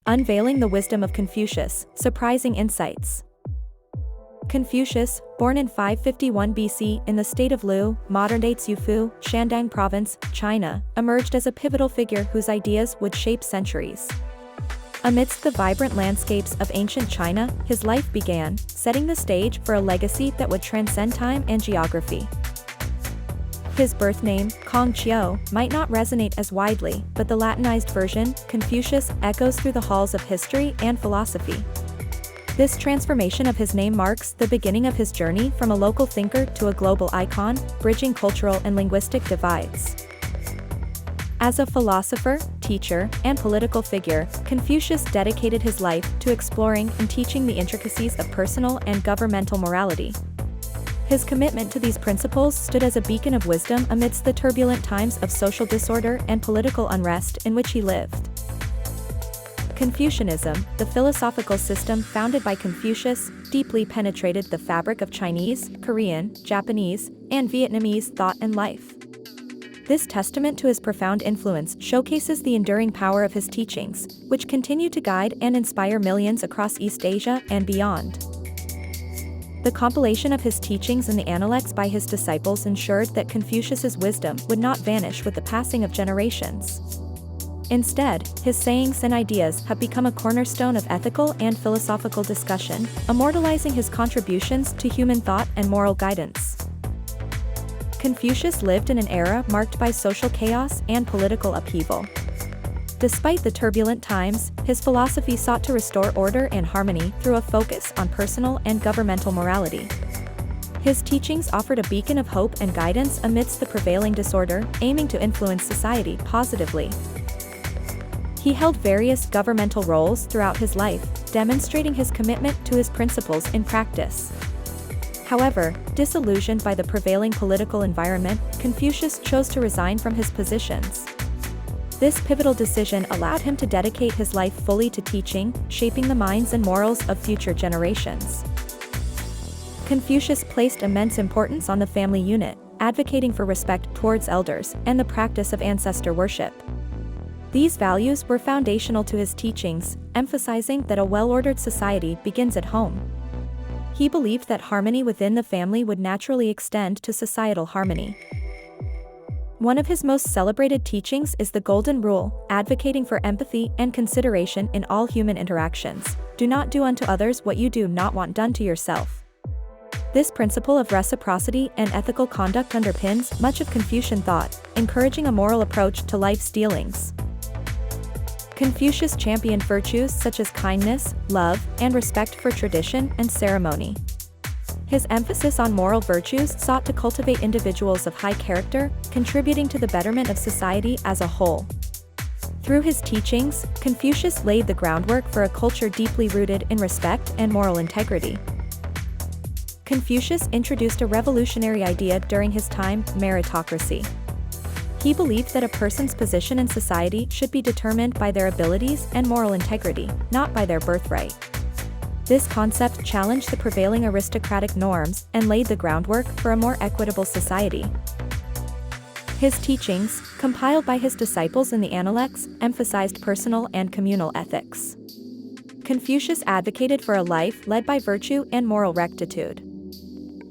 Unveiling the Wisdom of Confucius, Surprising Insights. Confucius, born in 551 BC in the state of Lu, modern-day Ciufu, Shandong Province, China, emerged as a pivotal figure whose ideas would shape centuries. Amidst the vibrant landscapes of ancient China, his life began, setting the stage for a legacy that would transcend time and geography. His birth name, Confucius, might not resonate as widely, but the Latinized version, Confucius, echoes through the halls of history and philosophy. This transformation of his name marks the beginning of his journey from a local thinker to a global icon, bridging cultural and linguistic divides. As a philosopher, teacher, and political figure, Confucius dedicated his life to exploring and teaching the intricacies of personal and governmental morality. His commitment to these principles stood as a beacon of wisdom amidst the turbulent times of social disorder and political unrest in which he lived. Confucianism, the philosophical system founded by Confucius, deeply penetrated the fabric of Chinese, Korean, Japanese, and Vietnamese thought and life. This testament to his profound influence showcases the enduring power of his teachings, which continue to guide and inspire millions across East Asia and beyond. The compilation of his teachings in the Analects by his disciples ensured that Confucius's wisdom would not vanish with the passing of generations. Instead, his sayings and ideas have become a cornerstone of ethical and philosophical discussion, immortalizing his contributions to human thought and moral guidance. Confucius lived in an era marked by social chaos and political upheaval. Despite the turbulent times, his philosophy sought to restore order and harmony through a focus on personal and governmental morality. His teachings offered a beacon of hope and guidance amidst the prevailing disorder, aiming to influence society positively. He held various governmental roles throughout his life, demonstrating his commitment to his principles in practice. However, disillusioned by the prevailing political environment, Confucius chose to resign from his positions. This pivotal decision allowed him to dedicate his life fully to teaching, shaping the minds and morals of future generations. Confucius placed immense importance on the family unit, advocating for respect towards elders and the practice of ancestor worship. These values were foundational to his teachings, emphasizing that a well-ordered society begins at home. He believed that harmony within the family would naturally extend to societal harmony. One of his most celebrated teachings is the Golden Rule, advocating for empathy and consideration in all human interactions. Do not do unto others what you do not want done to yourself. This principle of reciprocity and ethical conduct underpins much of Confucian thought, encouraging a moral approach to life's dealings. Confucius championed virtues such as kindness, love, and respect for tradition and ceremony. His emphasis on moral virtues sought to cultivate individuals of high character, contributing to the betterment of society as a whole. Through his teachings, Confucius laid the groundwork for a culture deeply rooted in respect and moral integrity. Confucius introduced a revolutionary idea during his time, meritocracy. He believed that a person's position in society should be determined by their abilities and moral integrity, not by their birthright. This concept challenged the prevailing aristocratic norms and laid the groundwork for a more equitable society. His teachings, compiled by his disciples in the Analects, emphasized personal and communal ethics. Confucius advocated for a life led by virtue and moral rectitude.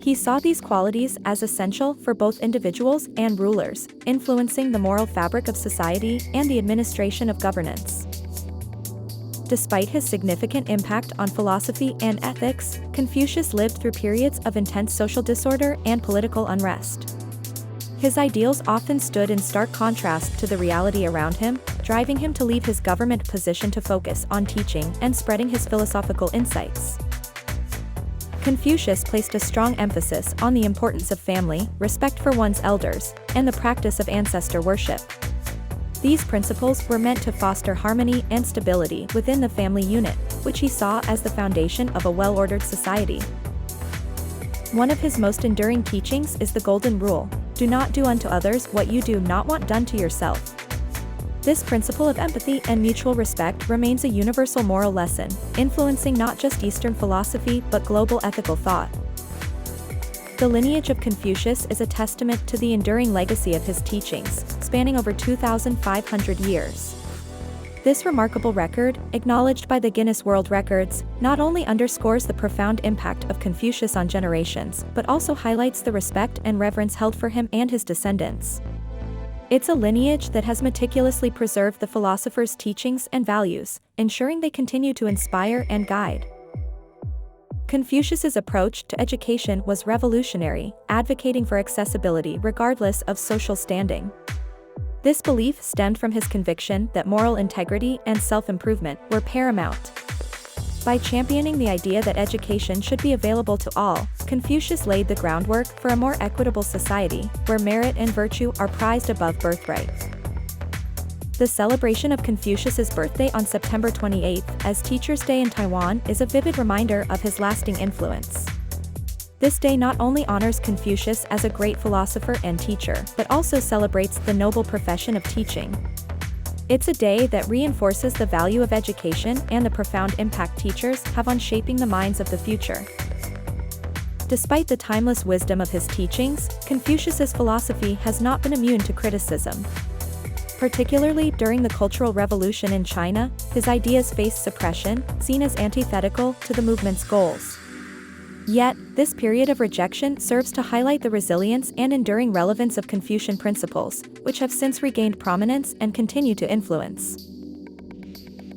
He saw these qualities as essential for both individuals and rulers, influencing the moral fabric of society and the administration of governance. Despite his significant impact on philosophy and ethics, Confucius lived through periods of intense social disorder and political unrest. His ideals often stood in stark contrast to the reality around him, driving him to leave his government position to focus on teaching and spreading his philosophical insights. Confucius placed a strong emphasis on the importance of family, respect for one's elders, and the practice of ancestor worship. These principles were meant to foster harmony and stability within the family unit, which he saw as the foundation of a well-ordered society. One of his most enduring teachings is the Golden Rule: do not do unto others what you do not want done to yourself. This principle of empathy and mutual respect remains a universal moral lesson, influencing not just Eastern philosophy but global ethical thought. The lineage of Confucius is a testament to the enduring legacy of his teachings, spanning over 2,500 years. This remarkable record, acknowledged by the Guinness World Records, not only underscores the profound impact of Confucius on generations, but also highlights the respect and reverence held for him and his descendants. It's a lineage that has meticulously preserved the philosopher's teachings and values, ensuring they continue to inspire and guide. Confucius's approach to education was revolutionary, advocating for accessibility regardless of social standing. This belief stemmed from his conviction that moral integrity and self-improvement were paramount. By championing the idea that education should be available to all, Confucius laid the groundwork for a more equitable society, where merit and virtue are prized above birthright. The celebration of Confucius's birthday on September 28 as Teachers' Day in Taiwan is a vivid reminder of his lasting influence. This day not only honors Confucius as a great philosopher and teacher, but also celebrates the noble profession of teaching. It's a day that reinforces the value of education and the profound impact teachers have on shaping the minds of the future. Despite the timeless wisdom of his teachings, Confucius's philosophy has not been immune to criticism. Particularly during the Cultural Revolution in China, his ideas faced suppression, seen as antithetical to the movement's goals. Yet, this period of rejection serves to highlight the resilience and enduring relevance of Confucian principles, which have since regained prominence and continue to influence.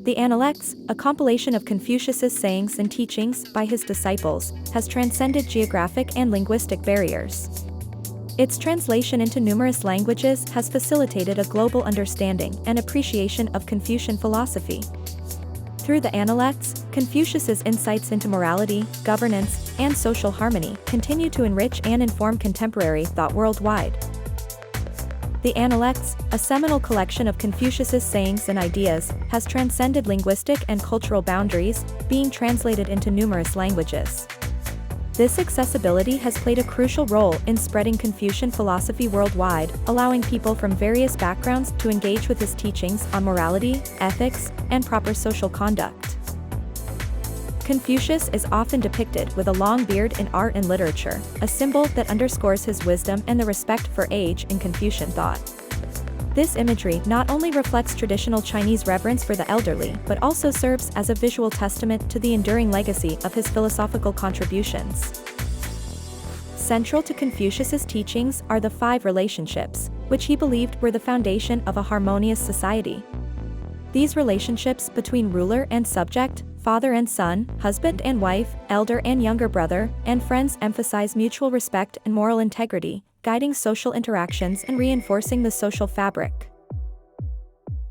The Analects, a compilation of Confucius's sayings and teachings by his disciples, has transcended geographic and linguistic barriers. Its translation into numerous languages has facilitated a global understanding and appreciation of Confucian philosophy. Through the Analects, Confucius's insights into morality, governance, and social harmony continue to enrich and inform contemporary thought worldwide. The Analects, a seminal collection of Confucius's sayings and ideas, has transcended linguistic and cultural boundaries, being translated into numerous languages. This accessibility has played a crucial role in spreading Confucian philosophy worldwide, allowing people from various backgrounds to engage with his teachings on morality, ethics, and proper social conduct. Confucius is often depicted with a long beard in art and literature, a symbol that underscores his wisdom and the respect for age in Confucian thought. This imagery not only reflects traditional Chinese reverence for the elderly, but also serves as a visual testament to the enduring legacy of his philosophical contributions. Central to Confucius's teachings are the 5 relationships, which he believed were the foundation of a harmonious society. These relationships between ruler and subject, father and son, husband and wife, elder and younger brother, and friends emphasize mutual respect and moral integrity, guiding social interactions and reinforcing the social fabric.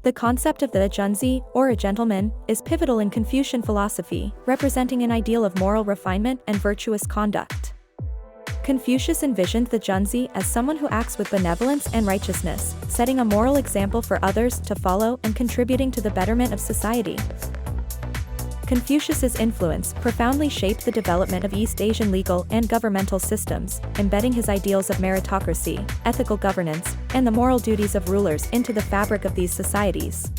The concept of the junzi, or a gentleman, is pivotal in Confucian philosophy, representing an ideal of moral refinement and virtuous conduct. Confucius envisioned the junzi as someone who acts with benevolence and righteousness, setting a moral example for others to follow and contributing to the betterment of society. Confucius's influence profoundly shaped the development of East Asian legal and governmental systems, embedding his ideals of meritocracy, ethical governance, and the moral duties of rulers into the fabric of these societies.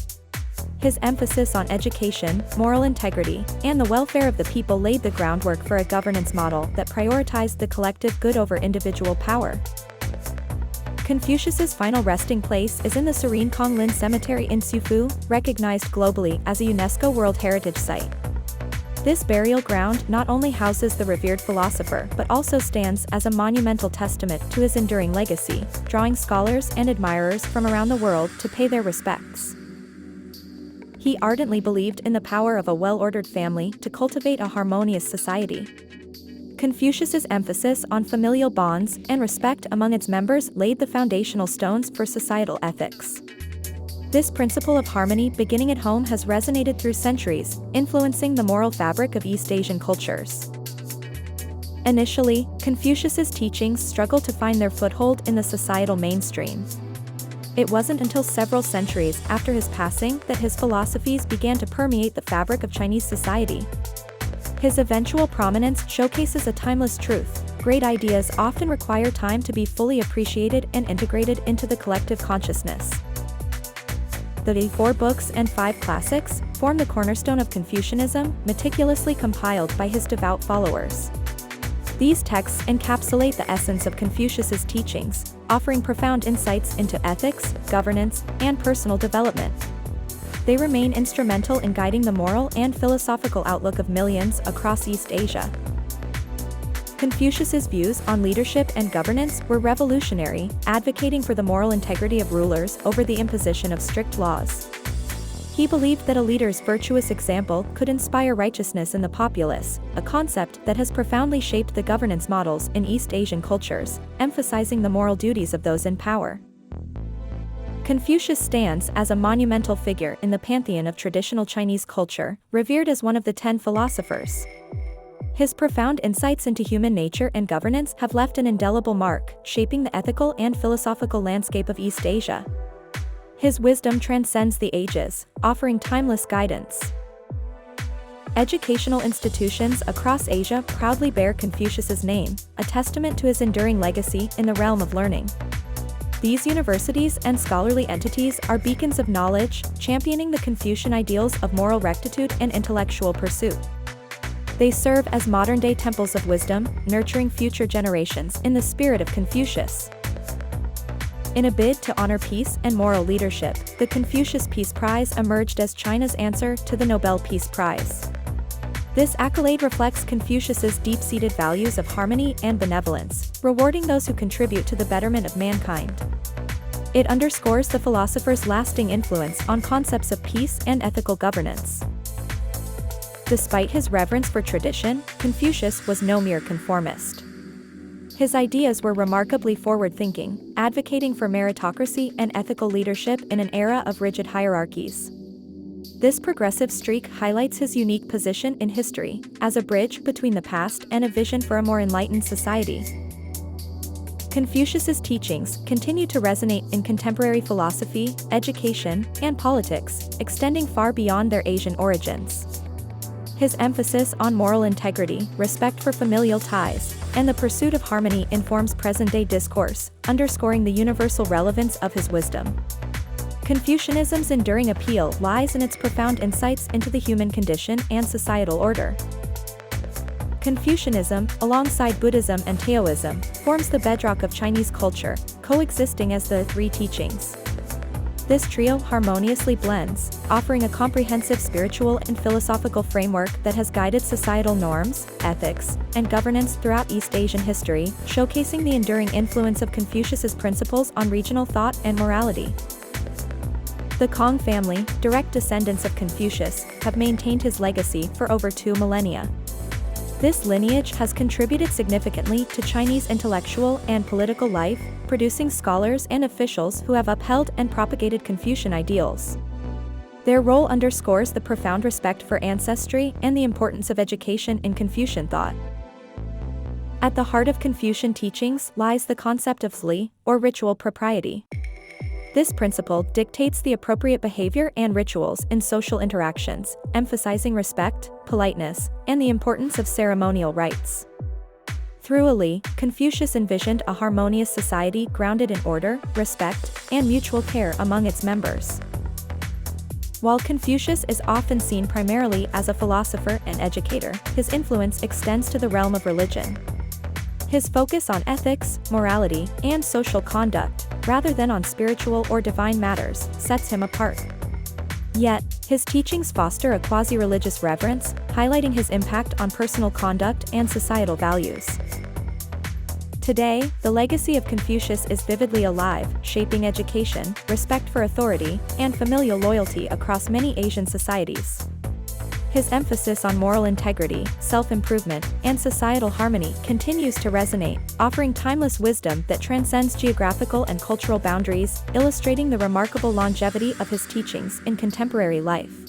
His emphasis on education, moral integrity, and the welfare of the people laid the groundwork for a governance model that prioritized the collective good over individual power. Confucius's final resting place is in the serene Konglin Cemetery in Sufu, recognized globally as a UNESCO World Heritage Site. This burial ground not only houses the revered philosopher but also stands as a monumental testament to his enduring legacy, drawing scholars and admirers from around the world to pay their respects. He ardently believed in the power of a well-ordered family to cultivate a harmonious society. Confucius's emphasis on familial bonds and respect among its members laid the foundational stones for societal ethics. This principle of harmony beginning at home has resonated through centuries, influencing the moral fabric of East Asian cultures. Initially, Confucius's teachings struggled to find their foothold in the societal mainstream. It wasn't until several centuries after his passing that his philosophies began to permeate the fabric of Chinese society. His eventual prominence showcases a timeless truth: great ideas often require time to be fully appreciated and integrated into the collective consciousness. The 4 books and 5 classics form the cornerstone of Confucianism, meticulously compiled by his devout followers. These texts encapsulate the essence of Confucius's teachings, offering profound insights into ethics, governance, and personal development. They remain instrumental in guiding the moral and philosophical outlook of millions across East Asia. Confucius's views on leadership and governance were revolutionary, advocating for the moral integrity of rulers over the imposition of strict laws. He believed that a leader's virtuous example could inspire righteousness in the populace, a concept that has profoundly shaped the governance models in East Asian cultures, emphasizing the moral duties of those in power. Confucius stands as a monumental figure in the pantheon of traditional Chinese culture, revered as one of the 10 philosophers. His profound insights into human nature and governance have left an indelible mark, shaping the ethical and philosophical landscape of East Asia. His wisdom transcends the ages, offering timeless guidance. Educational institutions across Asia proudly bear Confucius's name, a testament to his enduring legacy in the realm of learning. These universities and scholarly entities are beacons of knowledge, championing the Confucian ideals of moral rectitude and intellectual pursuit. They serve as modern-day temples of wisdom, nurturing future generations in the spirit of Confucius. In a bid to honor peace and moral leadership, the Confucius Peace Prize emerged as China's answer to the Nobel Peace Prize. This accolade reflects Confucius's deep-seated values of harmony and benevolence, rewarding those who contribute to the betterment of mankind. It underscores the philosopher's lasting influence on concepts of peace and ethical governance. Despite his reverence for tradition, Confucius was no mere conformist. His ideas were remarkably forward-thinking, advocating for meritocracy and ethical leadership in an era of rigid hierarchies. This progressive streak highlights his unique position in history, as a bridge between the past and a vision for a more enlightened society. Confucius's teachings continue to resonate in contemporary philosophy, education, and politics, extending far beyond their Asian origins. His emphasis on moral integrity, respect for familial ties, and the pursuit of harmony informs present-day discourse, underscoring the universal relevance of his wisdom. Confucianism's enduring appeal lies in its profound insights into the human condition and societal order. Confucianism, alongside Buddhism and Taoism, forms the bedrock of Chinese culture, coexisting as the three teachings. This trio harmoniously blends, offering a comprehensive spiritual and philosophical framework that has guided societal norms, ethics, and governance throughout East Asian history, showcasing the enduring influence of Confucius's principles on regional thought and morality. The Kong family, direct descendants of Confucius, have maintained his legacy for over 2 millennia. This lineage has contributed significantly to Chinese intellectual and political life, producing scholars and officials who have upheld and propagated Confucian ideals. Their role underscores the profound respect for ancestry and the importance of education in Confucian thought. At the heart of Confucian teachings lies the concept of zli, or ritual propriety. This principle dictates the appropriate behavior and rituals in social interactions, emphasizing respect, politeness, and the importance of ceremonial rites. Through a li, Confucius envisioned a harmonious society grounded in order, respect, and mutual care among its members. While Confucius is often seen primarily as a philosopher and educator, his influence extends to the realm of religion. His focus on ethics, morality, and social conduct, rather than on spiritual or divine matters, sets him apart. Yet, his teachings foster a quasi-religious reverence, highlighting his impact on personal conduct and societal values. Today, the legacy of Confucius is vividly alive, shaping education, respect for authority, and familial loyalty across many Asian societies. His emphasis on moral integrity, self-improvement, and societal harmony continues to resonate, offering timeless wisdom that transcends geographical and cultural boundaries, illustrating the remarkable longevity of his teachings in contemporary life.